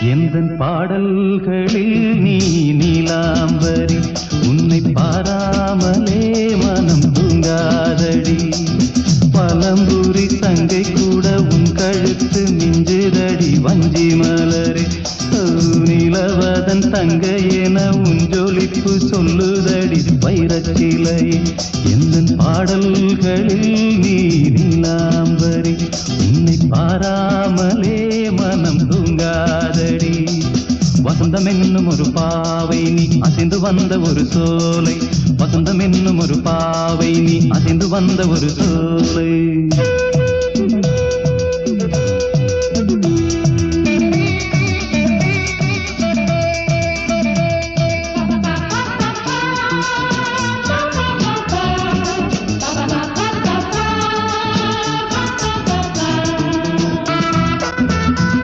எந்தன் பாடல்களில் நீ நீலாம்பரி உன்னை பாராமலே மனம் தூங்காதடி பழம்புரி தங்கை கூட உன் கழுத்து மிஞ்சுதடி வஞ்சி மலரே நிலவதன் தங்கை என உன் ஜொலிப்பு சொல்லுதடி வைரச்சிலை எந்தன் பாடல்களில் நீ நீலாம்பரி உன்னை பாராமலே மனம் தூங்காதடி வசந்தம் என்னும் ஒரு பாவை நீ அசைந்து வந்த ஒரு சோலை வசந்தம் என்னும் ஒரு பாவை நீ அசைந்து வந்த ஒரு சோலை